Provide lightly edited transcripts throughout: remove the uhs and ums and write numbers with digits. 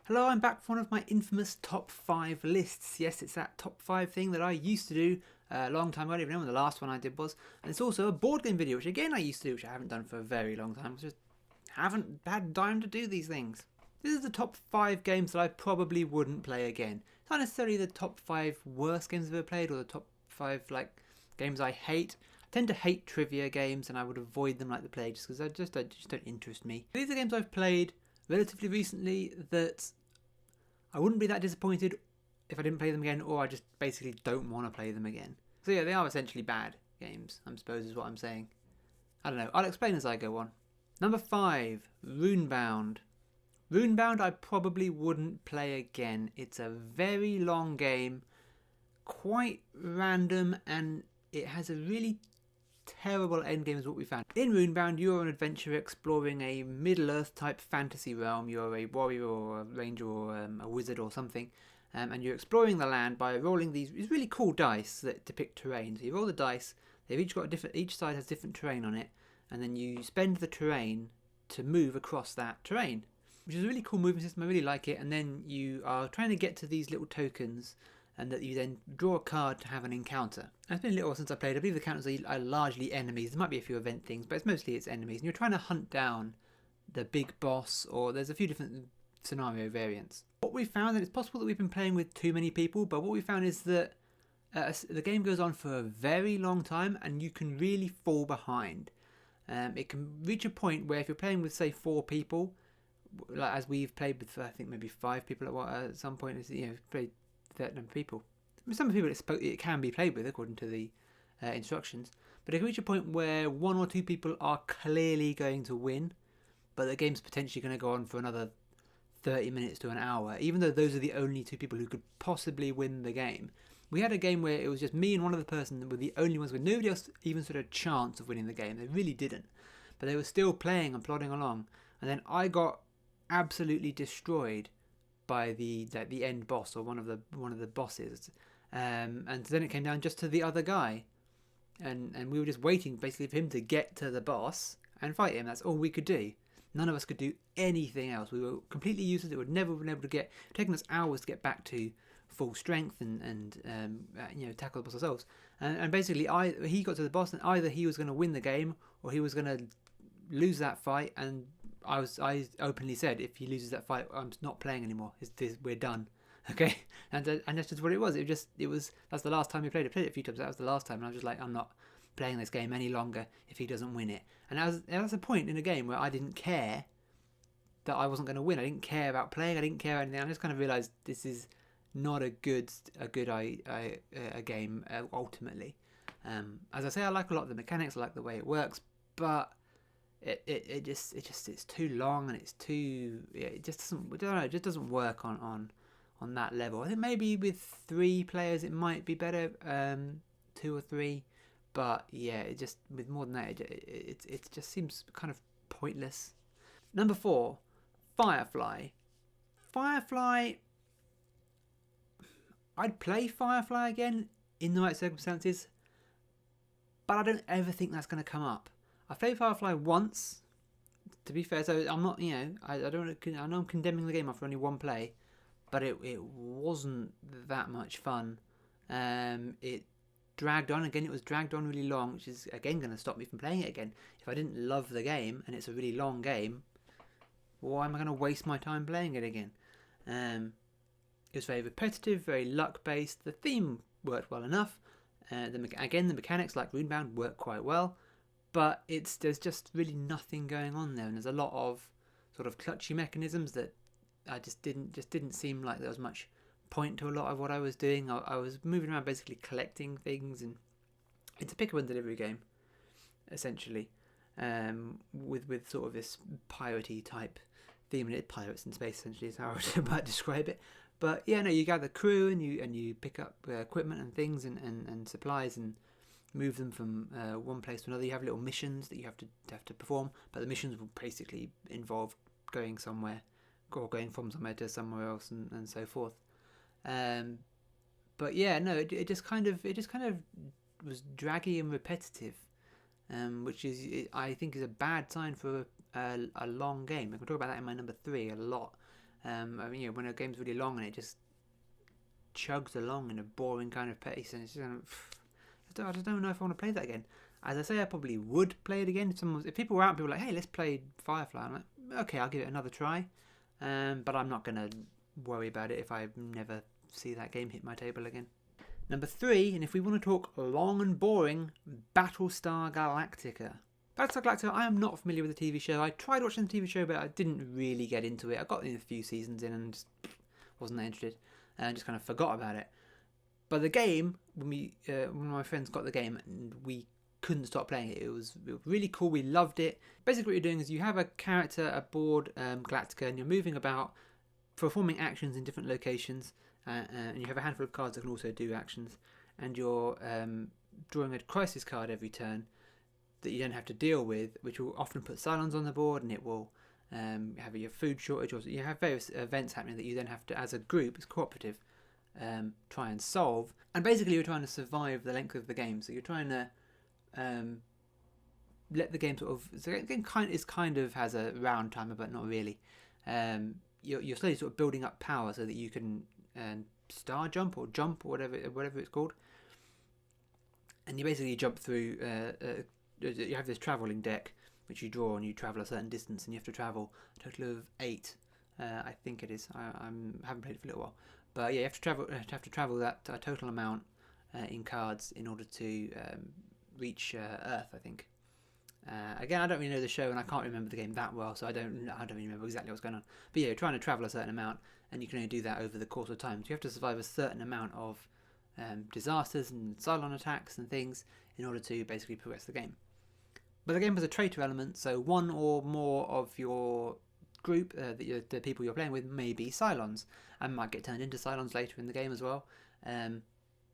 Hello, I'm back for one of my infamous top 5 lists. Yes, it's that top 5 thing that I used to do a long time ago. I don't even know when the last one I did was. And it's also a board game video, which again I used to do, which I haven't done for a very long time. I just haven't had time to do these things. This is the top 5 games that I probably wouldn't play again. It's not necessarily the top 5 worst games I've ever played or the top 5 games I hate. I tend to hate trivia games and I would avoid them like the plague just because they just don't interest me. These are games I've played relatively recently that I wouldn't be that disappointed if I didn't play them again, or I just basically don't want to play them again. So yeah, they are essentially bad games, I suppose is what I'm saying. I don't know, I'll explain as I go on. Number 5, Moonbound. Moonbound I probably wouldn't play again. It's a very long game, quite random, and it has a really terrible endgame is what we found. In Moonbound, you're an adventurer exploring a Middle-earth type fantasy realm. You're a warrior or a ranger or a wizard or something, and you're exploring the land by rolling these really cool dice that depict terrain. So you roll the dice, they've each got each side has different terrain on it, and then you spend the terrain to move across that terrain, which is a really cool movement system. I really like it. And then you are trying to get to these little tokens, and that you then draw a card to have an encounter. It's been a little while since I played. I believe the encounters are largely enemies. There might be a few event things, but it's enemies. And you're trying to hunt down the big boss, or there's a few different scenario variants. What we found, and it's possible that we've been playing with too many people, but what we found is that the game goes on for a very long time, and you can really fall behind. It can reach a point where if you're playing with, say, 4 people, like as we've played with, I think maybe 5 people at some point, played that number of people. Some people it can be played with according to the instructions, but it can reach a point where 1 or 2 people are clearly going to win, but the game's potentially going to go on for another 30 minutes to an hour, even though those are the only 2 people who could possibly win the game. We had a game where it was just me and one other person that were the only ones with nobody else even stood a chance of winning the game. They really didn't, but they were still playing and plodding along, and then I got absolutely destroyed by the end boss, or one of the bosses, and then it came down just to the other guy, and we were just waiting basically for him to get to the boss and fight him. That's all we could do. None of us could do anything else. We were completely useless. It would never been able to get, taking us hours to get back to full strength and tackle the boss ourselves. And basically, he got to the boss, and either he was going to win the game or he was going to lose that fight. And I openly said, if he loses that fight, I'm not playing anymore. We're done. Okay, and that's just what it was. That's the last time we played it. I played it a few times. That was the last time, and I was just like, I'm not playing this game any longer if he doesn't win it. And that was a point in a game where I didn't care that I wasn't going to win. I didn't care about playing. I didn't care anything. I just kind of realised this is not a good game ultimately. As I say, I like a lot of the mechanics. I like the way it works, but it's too long, and it just doesn't work on that level. I think maybe with 3 players it might be better, 2 or 3, but yeah, it just, with more than that, it just seems kind of pointless. Number 4, Firefly. I'd play Firefly again in the right circumstances, but I don't ever think that's going to come up. I've played Firefly once, to be fair, so I'm not, I know I'm condemning the game after only 1 play, but it wasn't that much fun. It dragged on. Again, it was dragged on really long, which is, again, going to stop me from playing it again. If I didn't love the game, and it's a really long game, why am I going to waste my time playing it again? It was very repetitive, very luck-based. The theme worked well enough. The mechanics, like Moonbound, work quite well. But there's just really nothing going on there, and there's a lot of sort of clutchy mechanisms that I just didn't seem like there was much point to a lot of what I was doing. I was moving around basically collecting things, and it's a pick-up and delivery game, essentially, with sort of this piratey type theme. And pirates in space, essentially, is how I would describe it. But yeah, no, you gather crew, and you pick up equipment and things and supplies, and move them from one place to another. You have little missions that you have to perform, but the missions will basically involve going somewhere, or going from somewhere to somewhere else, and so forth. But yeah, no, it just kind of was draggy and repetitive, which I think is a bad sign for a long game. I can talk about that in my number 3 a lot. I mean, when a game's really long and it just chugs along in a boring kind of pace, and it's just kind of, I don't know if I want to play that again. As I say, I probably would play it again if people were out and people were like, hey, let's play Firefly. I'm like, okay, I'll give it another try. But I'm not going to worry about it if I never see that game hit my table again. Number 3, and if we want to talk long and boring, Battlestar Galactica. Battlestar Galactica, I am not familiar with the TV show. I tried watching the TV show, but I didn't really get into it. I got in a few seasons in and just wasn't that interested, and just kind of forgot about it. But the game, when my friends got the game, and we couldn't stop playing it. It was really cool. We loved it. Basically, what you're doing is you have a character aboard Galactica, and you're moving about, performing actions in different locations, and you have a handful of cards that can also do actions, and you're drawing a crisis card every turn that you don't have to deal with, which will often put Cylons on the board, and it will have your food shortage, or you have various events happening that you then have to, as a group, it's cooperative, try and solve. And basically you're trying to survive the length of the game, so you're trying to let the game sort of, so the game kind of has a round timer, but not really. You're slowly sort of building up power so that you can star jump or whatever it's called, and you basically jump through. You have this travelling deck which you draw, and you travel a certain distance, and you have to travel a total of 8. I think it is. I haven't played it for a little while, but yeah, you have to travel that total amount in cards in order to reach Earth, I think. Again, I don't really know the show, and I can't remember the game that well, so I don't really remember exactly what's going on. But yeah, you're trying to travel a certain amount, and you can only do that over the course of time. So you have to survive a certain amount of disasters and Cylon attacks and things in order to basically progress the game. But the game has a traitor element, so one or more of your group, the people you're playing with, may be Cylons, and might get turned into Cylons later in the game as well.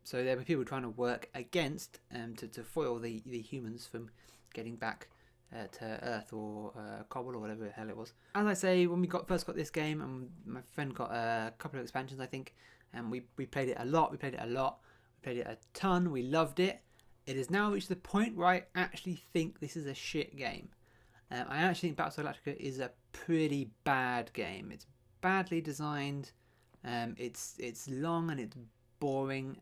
So there were people trying to work against to foil the humans from getting back to Earth or Cobble or whatever the hell it was. As I say, when we first got this game, and my friend got a couple of expansions, I think, and we played it a lot. We played it a ton. We loved it. It has now reached the point where I actually think this is a shit game. I actually think Battlestar Galactica is a pretty bad game. It's badly designed. It's long and it's boring.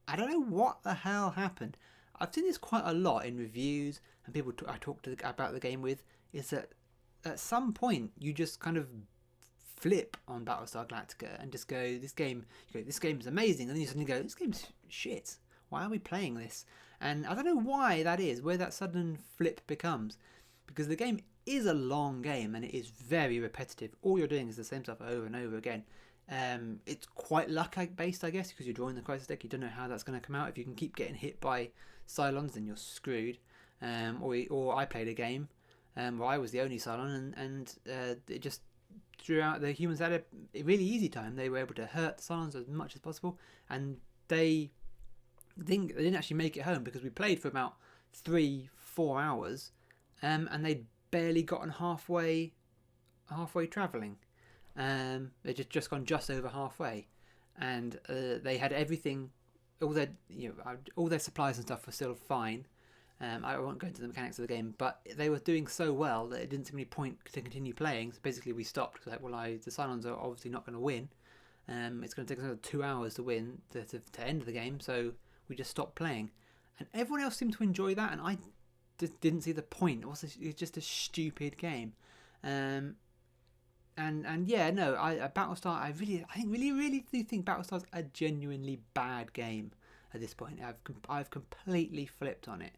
I don't know what the hell happened. I've seen this quite a lot in reviews, and people I talked about the game with, is that at some point you just kind of flip on Battlestar Galactica and just go, this game is amazing, and then you suddenly go, this game's shit. Why are we playing this? And I don't know why that is, where that sudden flip becomes, because the game is a long game and it is very repetitive. All you're doing is the same stuff over and over again. It's quite luck based, I guess, because you're drawing the crisis deck. You don't know how that's going to come out. If you can keep getting hit by Cylons, then you're screwed. Or I played a game where I was the only Cylon, and it just drew out, the humans had a really easy time. They were able to hurt the Cylons as much as possible, and they didn't actually make it home because we played for about 3-4 hours, and they'd barely gotten halfway travelling. They just gone just over halfway, and they had everything, all their supplies and stuff were still fine. I won't go into the mechanics of the game, but they were doing so well that it didn't seem any point to continue playing. So basically, we stopped. Like, the Cylons are obviously not going to win. It's going to take us another 2 hours to win to end the game. So we just stopped playing, and everyone else seemed to enjoy that, and I just didn't see the point. It was just a stupid game. And yeah, no, Battlestar, I really do think Battlestar's a genuinely bad game at this point. I've completely flipped on it.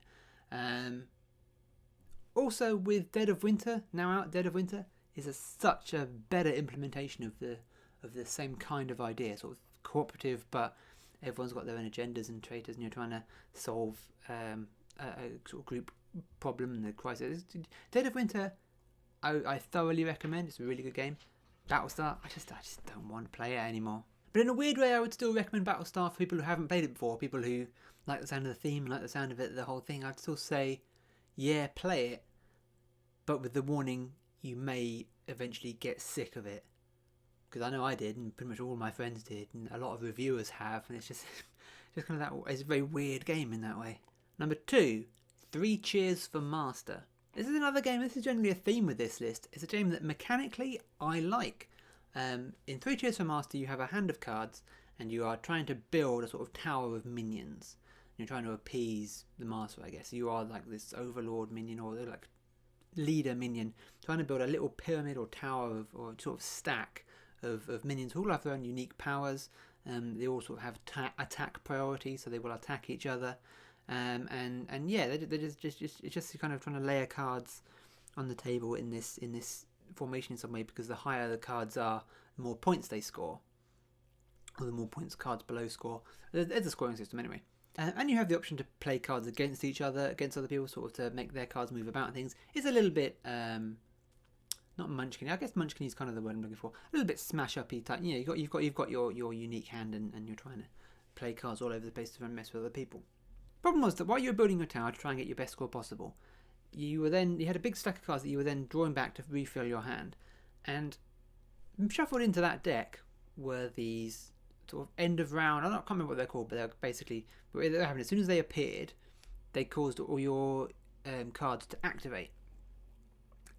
Also, with Dead of Winter now out, Dead of Winter is such a better implementation of the same kind of idea, sort of cooperative, but everyone's got their own agendas and traitors, and you're trying to solve a sort of group problem and the crisis. Dead of Winter, I thoroughly recommend. It's a really good game. Battlestar, I just don't want to play it anymore. But in a weird way, I would still recommend Battlestar for people who haven't played it before, people who like the sound of the theme, like the sound of it, the whole thing. I'd still say, yeah, play it, but with the warning, you may eventually get sick of it. Because I know I did, and pretty much all my friends did, and a lot of reviewers have, and it's just kind of that. It's a very weird game in that way. Number 2, 3 Cheers for Master. This is another game. This is generally a theme with this list. It's a game that mechanically I like. In 3 Cheers for Master, you have a hand of cards, and you are trying to build a sort of tower of minions. You're trying to appease the master, I guess. You are like this overlord minion, or like leader minion, trying to build a little pyramid or tower or sort of stack of minions who all have their own unique powers. They all sort of have attack priority, so they will attack each other. And yeah, they're just kind of trying to layer cards on the table in this formation in some way, because the higher the cards are, the more points they score, or the more points cards below score. There's a scoring system anyway. And you have the option to play cards against each other, against other people, sort of to make their cards move about and things. It's a little bit, not munchkin. I guess munchkin is kind of the word I'm looking for. A little bit smash-uppy type. You know, you've got your unique hand, and you're trying to play cards all over the place to mess with other people. Problem was that while you were building your tower to try and get your best score possible, you had a big stack of cards that you were then drawing back to refill your hand, and shuffled into that deck were these sort of end of round. I can't remember what they're called, but they're basically what happened. As soon as they appeared, they caused all your cards to activate,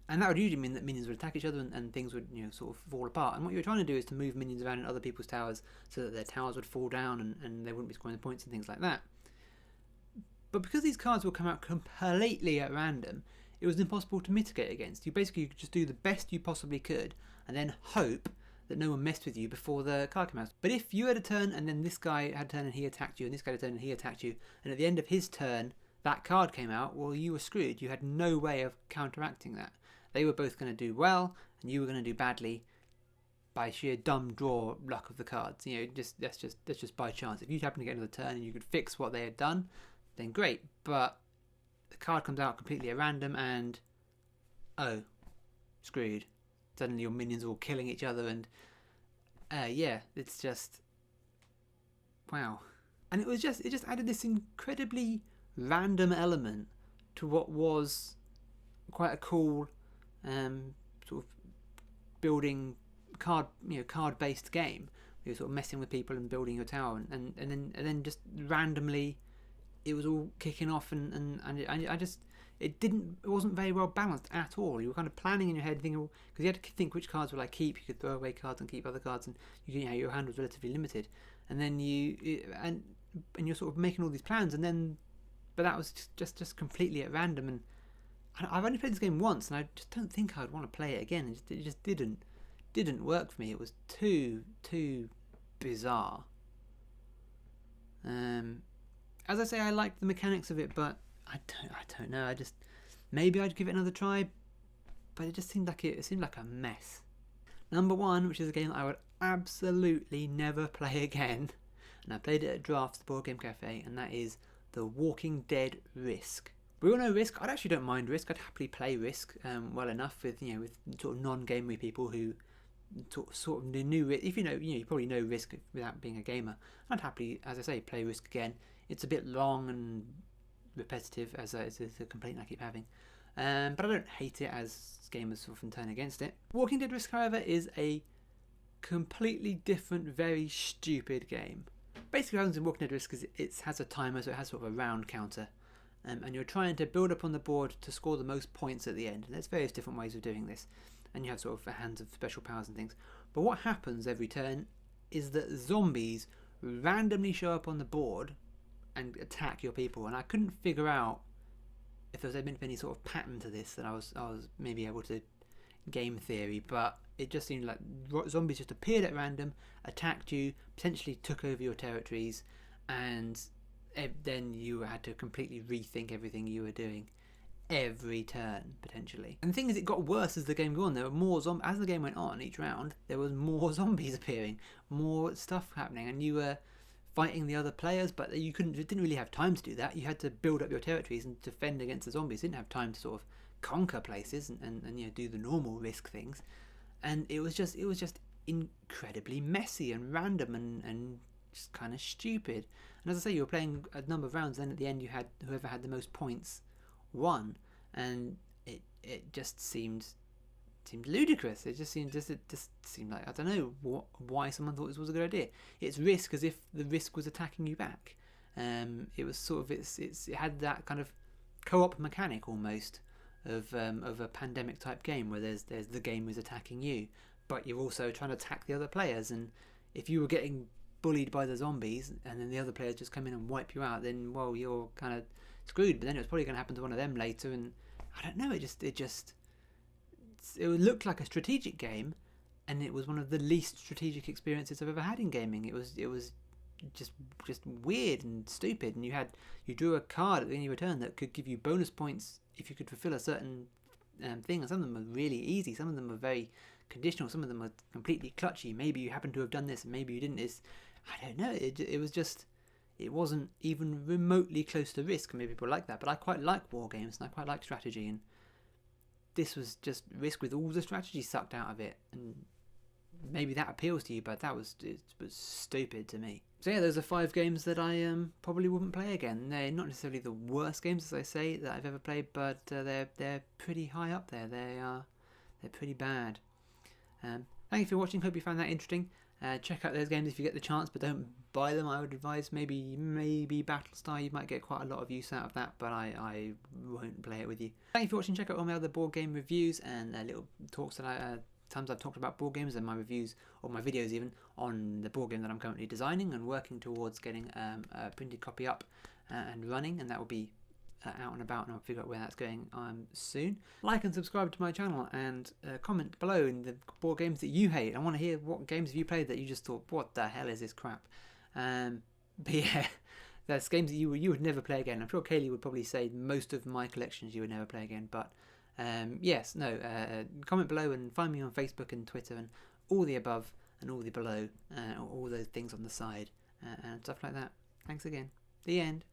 and that would usually mean that minions would attack each other, and things would sort of fall apart. And what you were trying to do is to move minions around in other people's towers so that their towers would fall down, and they wouldn't be scoring the points and things like that. But because these cards will come out completely at random, it was impossible to mitigate against. You basically could just do the best you possibly could, and then hope that no one messed with you before the card came out. But if you had a turn, and then this guy had a turn and he attacked you, and this guy had a turn and he attacked you, and at the end of his turn that card came out, well, you were screwed. You had no way of counteracting that. They were both going to do well, and you were going to do badly by sheer dumb draw luck of the cards. That's just by chance. If you happen to get another turn and you could fix what they had done, then great. But the card comes out completely at random, and oh, screwed. Suddenly your minions are all killing each other, and yeah, it's just wow. And it just added this incredibly random element to what was quite a cool sort of building card-based game. You're sort of messing with people and building your tower, and then just randomly it was all kicking off, and it wasn't very well balanced at all. You were kind of planning in your head, thinking, because you had to think which cards will I keep. You could throw away cards and keep other cards, and your hand was relatively limited. And then you're sort of making all these plans, but that was just completely at random. And I've only played this game once, and I just don't think I'd want to play it again. It just didn't work for me. It was too bizarre. As I say, I liked the mechanics of it, but I don't know. Maybe I'd give it another try, but it just seemed like a mess. Number 1, which is a game that I would absolutely never play again, and I played it at Drafts, the Board Game Cafe, and that is The Walking Dead Risk. We all know Risk. I actually don't mind Risk. I'd happily play Risk well enough with sort of non-gamery people who sort of knew it. If you probably know Risk without being a gamer. I'd happily, as I say, play Risk again. It's a bit long and repetitive, as a complaint I keep having, but I don't hate it, as gamers often turn against it. Walking Dead Risk, however, is a completely different, very stupid game. Basically what happens in Walking Dead Risk is it has a timer, so it has sort of a round counter, and you're trying to build up on the board to score the most points at the end, and there's various different ways of doing this, and you have sort of hands of special powers and things. But what happens every turn is that zombies randomly show up on the board and attack your people, and I couldn't figure out if there was any sort of pattern to this that I was maybe able to game theory, but it just seemed like zombies just appeared at random, attacked you, potentially took over your territories, and then you had to completely rethink everything you were doing every turn, potentially. And the thing is, it got worse as the game went on. There were more as the game went on, each round there was more zombies appearing, more stuff happening, and you were fighting the other players, but you didn't really have time to do that. You had to build up your territories and defend against the zombies. You didn't have time to sort of conquer places and do the normal Risk things. And it was just incredibly messy and random and just kind of stupid. And as I say, you were playing a number of rounds, then at the end you had whoever had the most points won, and it just seemed ludicrous. It just seemed like, I don't know why someone thought this was a good idea. It's Risk as if the Risk was attacking you back. It was sort of it had that kind of co-op mechanic almost of a pandemic type game where there's the game is attacking you, but you're also trying to attack the other players. And if you were getting bullied by the zombies and then the other players just come in and wipe you out, then well, you're kind of screwed. But then it was probably going to happen to one of them later, and I don't know. It looked like a strategic game, and it was one of the least strategic experiences I've ever had in gaming. It was just weird and stupid. And you drew a card at the end of your turn that could give you bonus points if you could fulfill a certain thing. And some of them were really easy. Some of them were very conditional. Some of them were completely clutchy. Maybe you happen to have done this, and maybe you didn't. I don't know. It wasn't even remotely close to Risk. Maybe people like that, but I quite like war games and I quite like strategy. And this was just Risk with all the strategy sucked out of it. And maybe that appeals to you, but it was stupid to me. So yeah, those are 5 games that I probably wouldn't play again. They're not necessarily the worst games, as I say, that I've ever played, but they're pretty high up there. They're pretty bad. Thank you for watching. Hope you found that interesting. Check out those games if you get the chance, but don't buy them. I would advise maybe Battlestar. You might get quite a lot of use out of that, but I won't play it with you. Thank you for watching. Check out all my other board game reviews and little talks that times I've talked about board games and my reviews, or my videos even, on the board game that I'm currently designing and working towards getting a printed copy up and running, and that will be out and about, and I'll figure out where that's going soon. Like and subscribe to my channel, and comment below in the board games that you hate. I want to hear what games have you played that you just thought, what the hell is this crap? But yeah, there's games that you would never play again. I'm sure Kaylee would probably say most of my collections you would never play again, but comment below and find me on Facebook and Twitter and all the above and all the below, all those things on the side and stuff like that. Thanks again. The end.